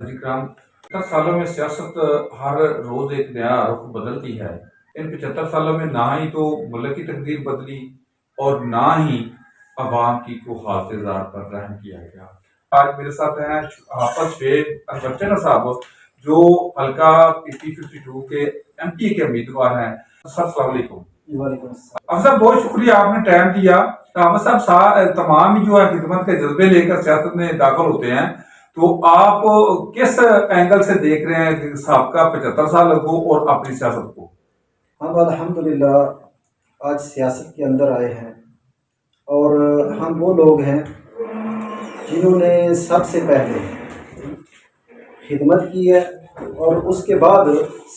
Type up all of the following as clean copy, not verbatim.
جی کرام 75 سالوں میں سیاست ہر روز ایک نیا رخ بدلتی ہے۔ ان 75 سالوں میں نہ ہی تو ملک کی تقدیر بدلی اور نہ ہی عوام کی کوئی حالت زار پر رحم کیا گیا۔ آج میرے ساتھ ہیں حافظ شعیب اربچنا صاحب جو حلقہ PT52 کے MP کے امیدوار ہیں۔ السلام علیکم۔ وعلیکم السلام۔ افضل صاحب بہت شکریہ آپ نے ٹائم دیا۔ افضل صاحب تمام ہی جو ہے خدمت کے جذبے لے کر سیاست میں داخل ہوتے ہیں، تو آپ کس اینگل سے دیکھ رہے ہیں کہ سابقہ 75 سال کو اور اپنی سیاست کو؟ ہم الحمدللہ آج سیاست کے اندر آئے ہیں اور ہم وہ لوگ ہیں جنہوں نے سب سے پہلے خدمت کی ہے اور اس کے بعد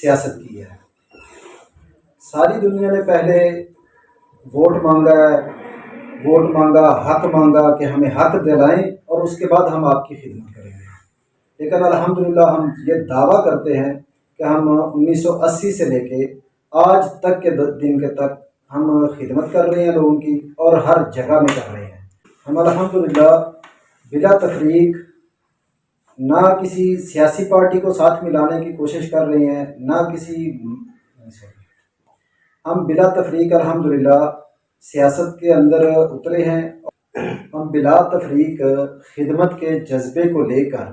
سیاست کی ہے۔ ساری دنیا نے پہلے ووٹ مانگا ہے، ووٹ مانگا، حق مانگا کہ ہمیں حق دلائیں اور اس کے بعد ہم آپ کی خدمت کریں گے۔ لیکن الحمدللہ ہم یہ دعویٰ کرتے ہیں کہ ہم 1980 سے لے کے آج تک کے دن کے تک ہم خدمت کر رہے ہیں لوگوں کی اور ہر جگہ میں کر رہے ہیں۔ ہم الحمدللہ بلا تفریق نہ کسی سیاسی پارٹی کو ساتھ ملانے کی کوشش کر رہے ہیں، نہ کسی ہم بلا تفریق الحمدللہ سیاست کے اندر اترے ہیں۔ ہم بلا تفریق خدمت کے جذبے کو لے کر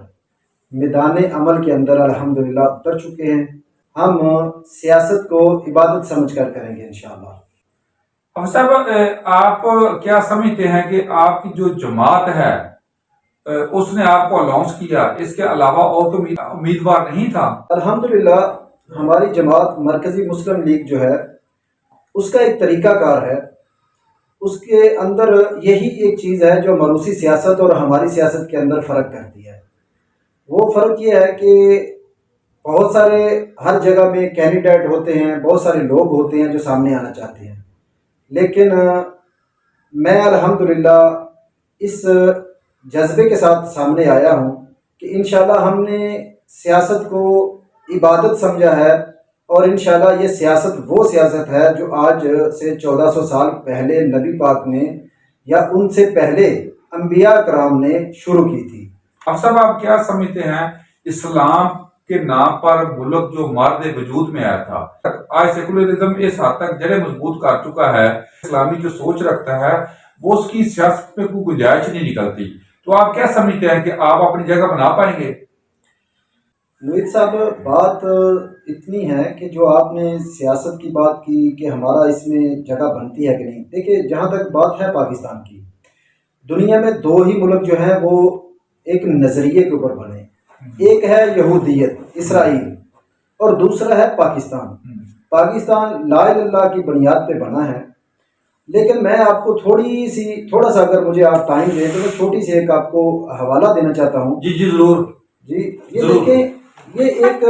میدان عمل کے اندر الحمدللہ اتر چکے ہیں۔ ہم سیاست کو عبادت سمجھ کر کریں گے انشاءاللہ۔ افضل صاحب آپ کیا سمجھتے ہیں کہ آپ کی جو جماعت ہے اس نے آپ کو الاؤنس کیا، اس کے علاوہ اور کوئی امیدوار نہیں تھا؟ الحمدللہ ہماری جماعت مرکزی مسلم لیگ جو ہے اس کا ایک طریقہ کار ہے، اس کے اندر یہی ایک چیز ہے جو مروسی سیاست اور ہماری سیاست کے اندر فرق کرتی ہے۔ وہ فرق یہ ہے کہ بہت سارے ہر جگہ میں کینڈیڈیٹ ہوتے ہیں، بہت سارے لوگ ہوتے ہیں جو سامنے آنا چاہتے ہیں، لیکن میں الحمدللہ اس جذبے کے ساتھ سامنے آیا ہوں کہ انشاءاللہ ہم نے سیاست کو عبادت سمجھا ہے اور انشاءاللہ یہ سیاست وہ سیاست ہے جو آج سے 1400 سال پہلے نبی پاک نے یا ان سے پہلے انبیاء کرام نے شروع کی تھی۔ اب صاحب آپ کیا سمجھتے ہیں اسلام کے نام پر ملک جو مارد وجود میں آیا تھا، آج سیکولرزم اس حد تک جڑیں مضبوط کر چکا ہے، اسلامی جو سوچ رکھتا ہے وہ اس کی سیاست میں کوئی گنجائش نہیں نکلتی، تو آپ کیا سمجھتے ہیں کہ آپ اپنی جگہ بنا پائیں گے؟ نوید صاحب بات اتنی ہے کہ جو آپ نے سیاست کی بات کی کہ ہمارا اس میں جگہ بنتی ہے کہ نہیں، دیکھیں جہاں تک بات ہے پاکستان کی، دنیا میں دو ہی ملک جو ہیں وہ ایک نظریے کے اوپر بنے، ایک ہے یہودیت اسرائیل اور دوسرا ہے پاکستان۔ پاکستان لا الہ الا اللہ کی بنیاد پہ بنا ہے، لیکن میں آپ کو تھوڑا سا اگر مجھے آپ ٹائم دیں تو میں چھوٹی سی ایک آپ کو حوالہ دینا چاہتا ہوں۔ جی ضرور۔ جی یہ دیکھیں، یہ ایک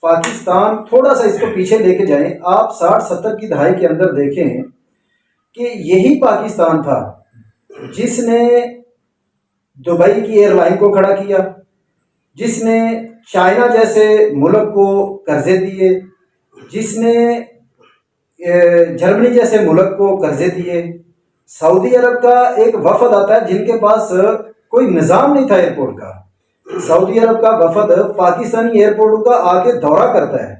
پاکستان تھوڑا سا اس کو پیچھے لے کے جائیں، آپ 60-70 کی دہائی کے اندر دیکھیں کہ یہی پاکستان تھا جس نے دبئی کی ایئر لائن کو کھڑا کیا، جس نے چائنا جیسے ملک کو قرضے دیے، جس نے جرمنی جیسے ملک کو قرضے دیے۔ سعودی عرب کا ایک وفد آتا ہے جن کے پاس کوئی نظام نہیں تھا ایئرپورٹ کا، سعودی عرب کا وفد پاکستانی ایئرپورٹ کا آ کے دورہ کرتا ہے،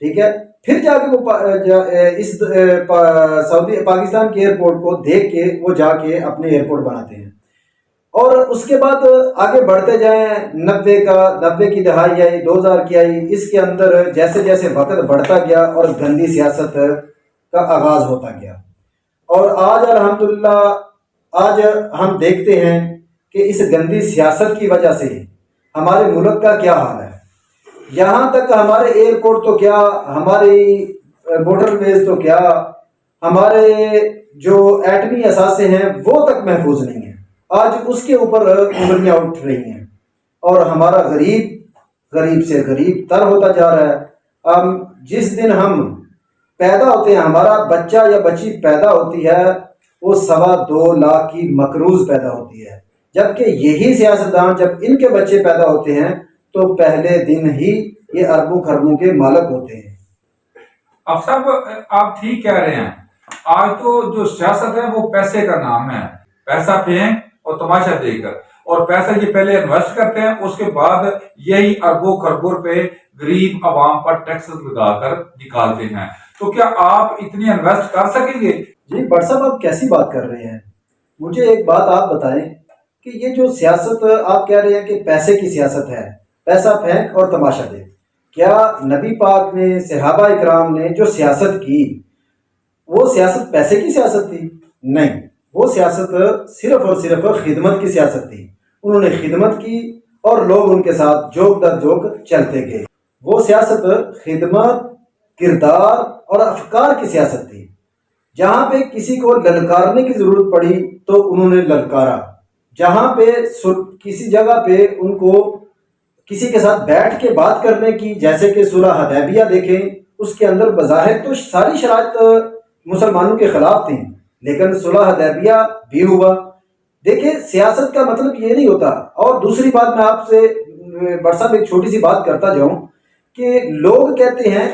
ٹھیک ہے، پھر جا کے وہ اس پاکستان کے ایئرپورٹ کو دیکھ کے وہ جا کے اپنے ایئرپورٹ بناتے ہیں، اور اس کے بعد آگے بڑھتے جائیں، 90 کی دہائی آئی، 2000 کی آئی، اس کے اندر جیسے جیسے وقت بڑھتا گیا اور گندی سیاست کا آغاز ہوتا گیا، اور آج الحمدللہ آج ہم دیکھتے ہیں کہ اس گندی سیاست کی وجہ سے ہمارے ملک کا کیا حال ہے۔ یہاں تک ہمارے ایئرپورٹ تو کیا، ہماری موٹر ویز تو کیا، ہمارے جو ایٹمی اثاثے ہیں وہ تک محفوظ نہیں ہیں، آج اس کے اوپر انگلیاں اٹھ رہی ہیں، اور ہمارا غریب سے غریب تر ہوتا جا رہا ہے۔ جس دن ہم پیدا ہوتے ہیں، ہمارا بچہ یا بچی پیدا ہوتی ہے، وہ 2.25 لاکھ کی مقروض پیدا ہوتی ہے، جبکہ یہی سیاستدان جب ان کے بچے پیدا ہوتے ہیں تو پہلے دن ہی یہ اربوں خربوں کے مالک ہوتے ہیں۔ اب صاحب آپ ٹھیک کہہ رہے ہیں، آج تو جو سیاست ہے وہ پیسے کا نام ہے، پیسہ پھینک اور تماشا دے کر، اور پیسہ یہ پہلے انویسٹ کرتے ہیں، اس کے بعد یہی اربوں خربوں روپے غریب عوام پر ٹیکس لگا کر نکالتے ہیں۔ تو کیا آپ اتنی انویسٹ کر سکیں گے؟ جی بٹ صاحب آپ کیسی بات کر رہے ہیں؟ مجھے ایک بات آپ بتائیں کہ یہ جو سیاست آپ کہہ رہے ہیں کہ پیسے کی سیاست ہے، پیسہ پھینک اور تماشا دیکھ، کیا نبی پاک نے، صحابہ اکرام نے جو سیاست کی وہ سیاست پیسے کی سیاست تھی؟ نہیں، وہ سیاست صرف اور صرف خدمت کی سیاست تھی۔ انہوں نے خدمت کی اور لوگ ان کے ساتھ جوک در جوک چلتے گئے۔ وہ سیاست خدمت، کردار اور افکار کی سیاست تھی۔ جہاں پہ کسی کو للکارنے کی ضرورت پڑی تو انہوں نے للکارا، جہاں پہ کسی جگہ پہ ان کو کسی کے ساتھ بیٹھ کے بات کرنے کی، جیسے کہ صلح حدیبیہ دیکھیں، اس کے اندر بظاہر تو ساری شرائط مسلمانوں کے خلاف تھیں، لیکن صلح حدیبیہ بھی ہوا۔ دیکھیں سیاست کا مطلب یہ نہیں ہوتا۔ اور دوسری بات میں آپ سے بٹ صاحب ایک چھوٹی سی بات کرتا جاؤں کہ لوگ کہتے ہیں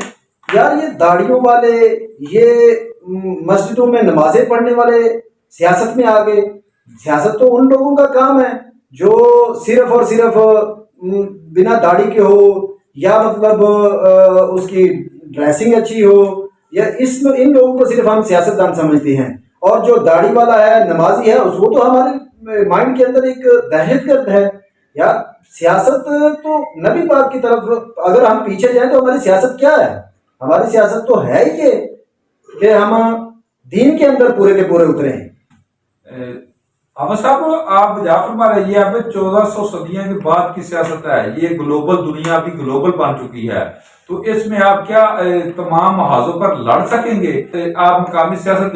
یار یہ داڑھیوں والے، یہ مسجدوں میں نمازیں پڑھنے والے سیاست میں آ گئے۔ سیاست تو ان لوگوں کا کام ہے جو صرف اور صرف بنا داڑھی کے ہو، یا مطلب اس کی ڈریسنگ اچھی ہو، یا ان لوگوں کو صرف ہم سیاستدان سمجھتے ہیں۔ اور جو داڑھی والا ہے، نمازی ہے، وہ تو ہمارے مائنڈ کے اندر ایک دہشت گرد ہے۔ یار سیاست تو نبی پاک کی طرف اگر ہم پیچھے جائیں تو ہماری سیاست کیا ہے؟ ہماری سیاست تو ہے ہی یہ کہ ہم دین کے اندر پورے کے پورے اتریں۔ احمد صاحب آپ جعفر فرما رہی ہے، اب 1400 صدیوں کے بعد کی سیاست ہے، یہ گلوبل دنیا بھی گلوبل بن چکی ہے، تو اس میں آپ کیا تمام محاذوں پر لڑ سکیں گے؟ آپ مقامی سیاست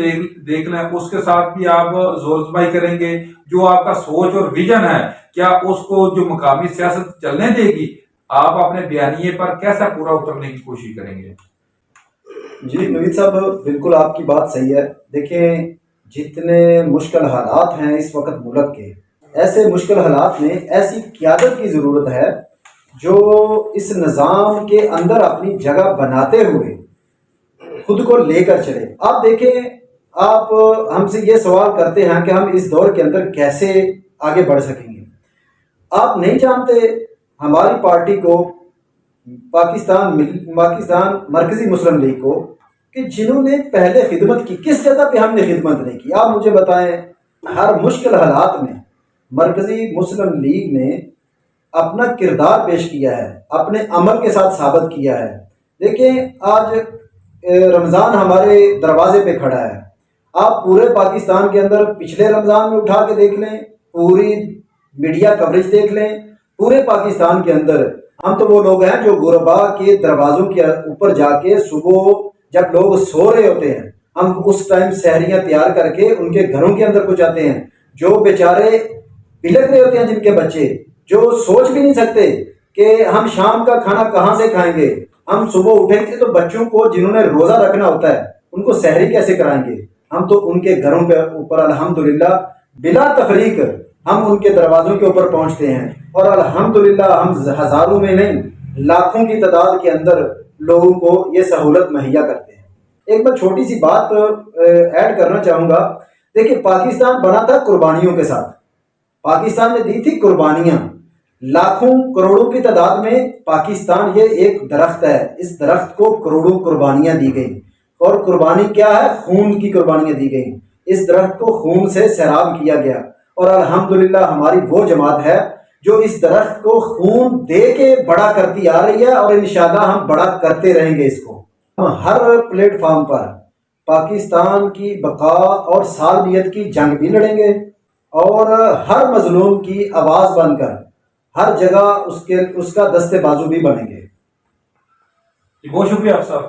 دیکھ لیں، اس کے ساتھ بھی آپ زور زبائی کریں گے؟ جو آپ کا سوچ اور ویژن ہے، کیا اس کو جو مقامی سیاست چلنے دے گی؟ آپ اپنے بیانیے پر کیسا پورا اترنے کی کوشش کریں گے؟ جی نوید صاحب بالکل آپ کی بات صحیح ہے۔ دیکھیں جتنے مشکل حالات ہیں اس وقت ملک کے، ایسے مشکل حالات میں ایسی قیادت کی ضرورت ہے جو اس نظام کے اندر اپنی جگہ بناتے ہوئے خود کو لے کر چلے۔ آپ دیکھیں، آپ ہم سے یہ سوال کرتے ہیں کہ ہم اس دور کے اندر کیسے آگے بڑھ سکیں گے۔ آپ نہیں جانتے ہماری پارٹی کو، پاکستان مرکزی مسلم لیگ کو، کہ جنہوں نے پہلے خدمت کی، کس جگہ پہ ہم نے خدمت نہیں کی؟ آپ مجھے بتائیں۔ ہر مشکل حالات میں مرکزی مسلم لیگ نے اپنا کردار پیش کیا ہے، اپنے عمل کے ساتھ ثابت کیا ہے۔ دیکھیں آج رمضان ہمارے دروازے پہ کھڑا ہے، آپ پورے پاکستان کے اندر پچھلے رمضان میں اٹھا کے دیکھ لیں، پوری میڈیا کوریج دیکھ لیں، پورے پاکستان کے اندر ہم تو وہ لوگ ہیں جو غربا کے دروازوں کے اوپر جا کے صبح جب لوگ سو رہے ہوتے ہیں، ہم اس ٹائم سحریاں تیار کر کے ان کے گھروں کے اندر پہنچاتے ہیں۔ جو بیچارے بلک رہے ہوتے ہیں، جن کے بچے جو سوچ بھی نہیں سکتے کہ ہم شام کا کھانا کہاں سے کھائیں گے، ہم صبح اٹھیں گے تو بچوں کو جنہوں نے روزہ رکھنا ہوتا ہے ان کو سحری کیسے کرائیں گے؟ ہم تو ان کے گھروں پہ اوپر الحمدللہ بلا تفریق ہم ان کے دروازوں کے اوپر پہنچتے ہیں، اور الحمدللہ ہم ہزاروں میں نہیں لاکھوں کی تعداد کے اندر لوگوں کو یہ سہولت مہیا کرتے ہیں۔ ایک میں چھوٹی سی بات ایڈ کرنا چاہوں گا۔ دیکھیں پاکستان بنا تھا قربانیوں کے ساتھ، پاکستان نے دی تھی قربانیاں، لاکھوں کروڑوں کی تعداد میں۔ پاکستان یہ ایک درخت ہے، اس درخت کو کروڑوں قربانیاں دی گئیں، اور قربانی کیا ہے؟ خون کی قربانیاں دی گئیں۔ اس درخت کو خون سے سیراب کیا گیا، اور الحمدللہ ہماری وہ جماعت ہے جو اس درخت کو خون دے کے بڑا کرتی آ رہی ہے، اور انشاءاللہ ہم بڑا کرتے رہیں گے اس کو۔ ہم ہر پلیٹ فارم پر پاکستان کی بقا اور سالمیت کی جنگ بھی لڑیں گے، اور ہر مظلوم کی آواز بن کر ہر جگہ اس کا دستے بازو بھی بنیں گے۔ بہت شکریہ آپ صاحب۔